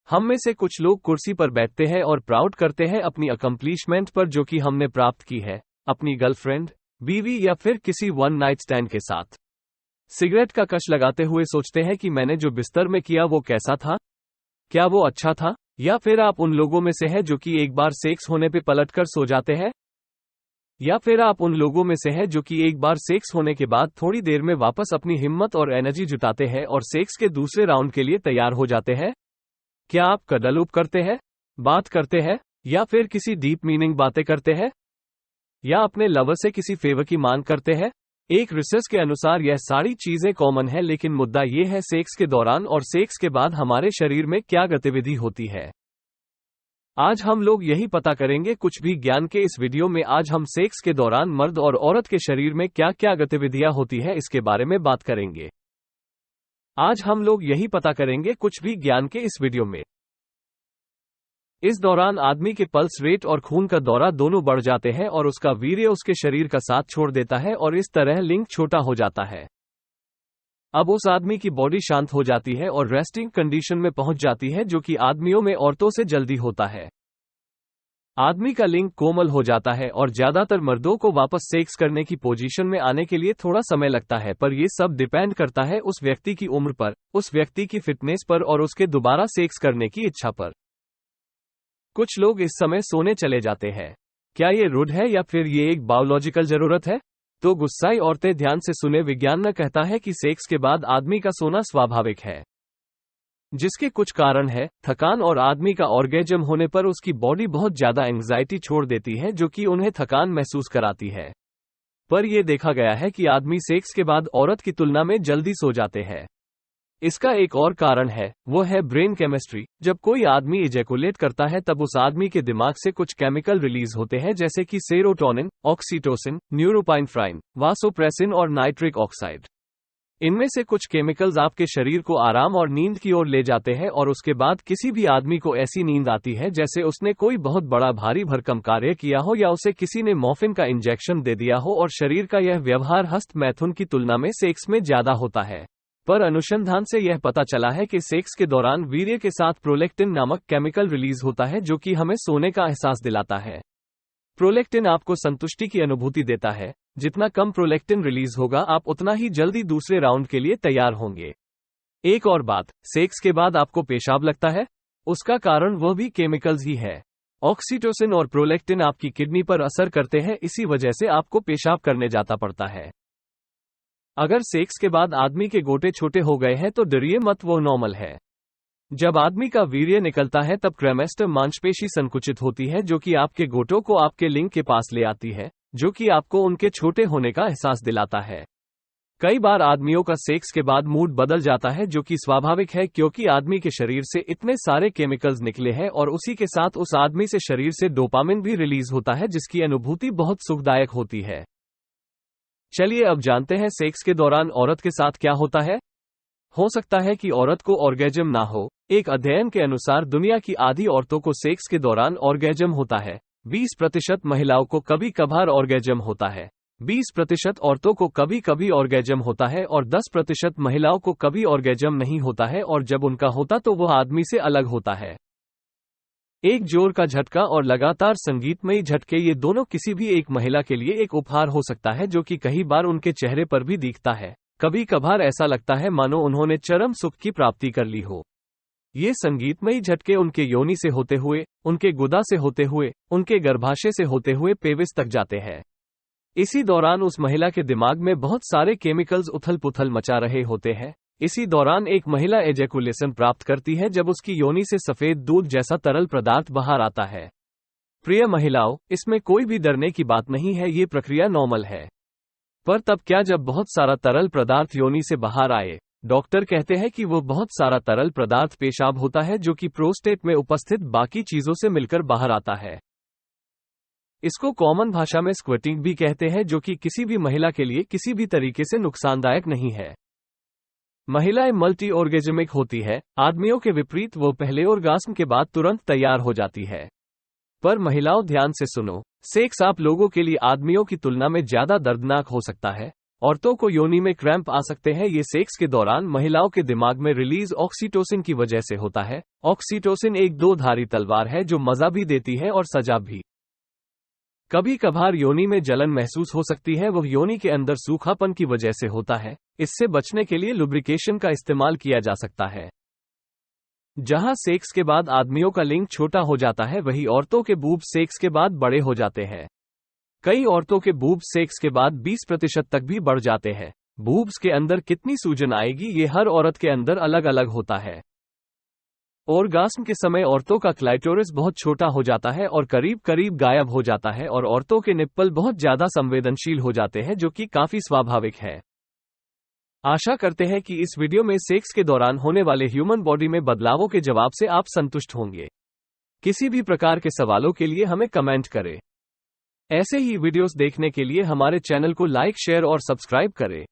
हम में से कुछ लोग कुर्सी पर बैठते हैं और प्राउड करते हैं अपनी अकम्प्लिशमेंट पर जो कि हमने प्राप्त की है, अपनी गर्लफ्रेंड, बीवी या फिर किसी वन नाइट स्टैंड के साथ। सिगरेट का कश लगाते हुए सोचते हैं कि मैंने जो बिस्तर में किया वो कैसा था, क्या वो अच्छा था? या फिर आप उन लोगों में से हैं जो कि एक बार सेक्स होने पे पलटकर सो जाते हैं? या फिर आप उन लोगों में से हैं जो कि एक बार सेक्स होने के बाद थोड़ी देर में वापस अपनी हिम्मत और एनर्जी जुटाते हैं और सेक्स के दूसरे राउंड के लिए तैयार हो जाते हैं? क्या आप कडल करते हैं, बात करते हैं, या फिर किसी डीप मीनिंग बातें करते हैं, या अपने लवर से किसी फेवर की मांग करते हैं? एक रिसर्च के अनुसार यह सारी चीजें कॉमन है, लेकिन मुद्दा यह है सेक्स के दौरान और सेक्स के बाद हमारे शरीर में क्या गतिविधि होती है। आज हम लोग यही पता करेंगे कुछ भी ज्ञान के इस वीडियो में। आज हम सेक्स के दौरान मर्द और औरत के शरीर में क्या क्या गतिविधियां होती है इसके बारे में बात करेंगे। आज हम लोग यही पता करेंगे कुछ भी ज्ञान के इस वीडियो में। इस दौरान आदमी के पल्स रेट और खून का दौरा दोनों बढ़ जाते हैं और उसका वीर्य उसके शरीर का साथ छोड़ देता है और इस तरह लिंग छोटा हो जाता है। अब उस आदमी की बॉडी शांत हो जाती है और रेस्टिंग कंडीशन में पहुंच जाती है, जो कि आदमियों में औरतों से जल्दी होता है। आदमी का लिंग कोमल हो जाता है और ज्यादातर मर्दों को वापस सेक्स करने की पोजीशन में आने के लिए थोड़ा समय लगता है, पर यह सब डिपेंड करता है उस व्यक्ति की उम्र पर, उस व्यक्ति की फिटनेस पर और उसके दोबारा सेक्स करने की इच्छा पर। कुछ लोग इस समय सोने चले जाते हैं। क्या ये रूड है या फिर ये एक बायोलॉजिकल जरूरत है? तो गुस्साई औरतें ध्यान से सुने, विज्ञान न कहता है कि सेक्स के बाद आदमी का सोना स्वाभाविक है, जिसके कुछ कारण है थकान और आदमी का ऑर्गेजम होने पर उसकी बॉडी बहुत ज्यादा एंग्जाइटी छोड़ देती है जो कि उन्हें थकान महसूस कराती है। पर यह देखा गया है कि आदमी सेक्स के बाद औरत की तुलना में जल्दी सो जाते हैं। इसका एक और कारण है, वो है ब्रेन केमिस्ट्री। जब कोई आदमी इजैकुलेट करता है तब उस आदमी के दिमाग से कुछ केमिकल रिलीज होते हैं, जैसे कि सेरोटोनिन, ऑक्सीटोसिन, न्यूरोपाइनफ्राइन, वासोप्रेसिन और नाइट्रिक ऑक्साइड। इनमें से कुछ केमिकल्स आपके शरीर को आराम और नींद की ओर ले जाते हैं और उसके बाद किसी भी आदमी को ऐसी नींद आती है जैसे उसने कोई बहुत बड़ा भारी भरकम कार्य किया हो या उसे किसी ने मॉर्फिन का इंजेक्शन दे दिया हो, और शरीर का यह व्यवहार हस्त मैथुन की तुलना में सेक्स में ज्यादा होता है। पर अनुसंधान से यह पता चला है कि सेक्स के दौरान वीर्य के साथ प्रोलेक्टिन नामक केमिकल रिलीज होता है जो कि हमें सोने का एहसास दिलाता है। प्रोलेक्टिन आपको संतुष्टि की अनुभूति देता है। जितना कम प्रोलेक्टिन रिलीज होगा आप उतना ही जल्दी दूसरे राउंड के लिए तैयार होंगे। एक और बात, सेक्स के बाद आपको पेशाब लगता है, उसका कारण वह भी केमिकल्स ही है। ऑक्सीटोसिन और प्रोलेक्टिन आपकी किडनी पर असर करते हैं, इसी वजह से आपको पेशाब करने जाता पड़ता है। अगर सेक्स के बाद आदमी के गोटे छोटे हो गए हैं तो डरिए मत, वो नॉर्मल है। जब आदमी का वीर्य निकलता है तब क्रेमेस्टर मांसपेशी संकुचित होती है जो कि आपके गोटों को आपके लिंग के पास ले आती है, जो कि आपको उनके छोटे होने का एहसास दिलाता है। कई बार आदमियों का सेक्स के बाद मूड बदल जाता है, जो कि स्वाभाविक है क्योंकि आदमी के शरीर से इतने सारे केमिकल्स निकले हैं और उसी के साथ उस आदमी से शरीर से डोपामिन भी रिलीज होता है, जिसकी अनुभूति बहुत सुखदायक होती है। चलिए अब जानते हैं सेक्स के दौरान औरत के साथ क्या होता है। हो सकता है कि औरत को ऑर्गेजम ना हो। एक अध्ययन के अनुसार दुनिया की आधी औरतों को सेक्स के दौरान ऑर्गेजम होता है। 20% महिलाओं को कभी कभार ऑर्गेजम होता है। 20% औरतों को कभी कभी ऑर्गेजम होता है और 10% महिलाओं को कभी ऑर्गेजम नहीं होता है, और जब उनका होता तो वह आदमी से अलग होता है। एक जोर का झटका और लगातार संगीतमयी झटके, ये दोनों किसी भी एक महिला के लिए एक उपहार हो सकता है जो कि कई बार उनके चेहरे पर भी दिखता है। कभी कभार ऐसा लगता है मानो उन्होंने चरम सुख की प्राप्ति कर ली हो। ये संगीतमयी झटके उनके योनि से होते हुए, उनके गुदा से होते हुए, उनके गर्भाशय से होते हुए पेविस तक जाते हैं। इसी दौरान उस महिला के दिमाग में बहुत सारे केमिकल्स उथल पुथल मचा रहे होते हैं। इसी दौरान एक महिला एजैकुलेशन प्राप्त करती है जब उसकी योनि से सफेद दूध जैसा तरल पदार्थ बाहर आता है। प्रिय महिलाओं, इसमें कोई भी डरने की बात नहीं है, ये प्रक्रिया नॉर्मल है। पर तब क्या जब बहुत सारा तरल पदार्थ योनि से बाहर आए? डॉक्टर कहते हैं कि वो बहुत सारा तरल पदार्थ पेशाब होता है जो कि प्रोस्टेट में उपस्थित बाकी चीजों से मिलकर बाहर आता है। इसको कॉमन भाषा में स्क्वटिंग भी कहते हैं, जो कि किसी भी महिला के लिए किसी भी तरीके से नुकसानदायक नहीं है। महिलाएं मल्टी ऑर्गेजमिक होती है। आदमियों के विपरीत वो पहले ऑर्गास्म के बाद तुरंत तैयार हो जाती है। पर महिलाओं, ध्यान से सुनो, सेक्स आप लोगों के लिए आदमियों की तुलना में ज्यादा दर्दनाक हो सकता है। औरतों को योनि में क्रैम्प आ सकते हैं। ये सेक्स के दौरान महिलाओं के दिमाग में रिलीज ऑक्सीटोसिन की वजह से होता है। ऑक्सीटोसिन एक दो धारी तलवार है जो मजा भी देती है और सजा भी। कभी कभार योनि में जलन महसूस हो सकती है, वह योनि के अंदर सूखापन की वजह से होता है। इससे बचने के लिए लुब्रिकेशन का इस्तेमाल किया जा सकता है। जहां सेक्स के बाद आदमियों का लिंग छोटा हो जाता है, वहीं औरतों के बूब सेक्स के बाद बड़े हो जाते हैं। कई औरतों के बूब सेक्स के बाद 20% तक भी बढ़ जाते हैं। बूब्स के अंदर कितनी सूजन आएगी, ये हर औरत के अंदर अलग अलग होता है। ऑर्गास्म के समय औरतों का क्लाइटोरिस बहुत छोटा हो जाता है और करीब करीब गायब हो जाता है, और औरतों के निप्पल बहुत ज्यादा संवेदनशील हो जाते हैं, जो कि काफी स्वाभाविक है। आशा करते हैं कि इस वीडियो में सेक्स के दौरान होने वाले ह्यूमन बॉडी में बदलावों के जवाब से आप संतुष्ट होंगे। किसी भी प्रकार के सवालों के लिए हमें कमेंट करें। ऐसे ही वीडियोस देखने के लिए हमारे चैनल को लाइक, शेयर और सब्सक्राइब करें।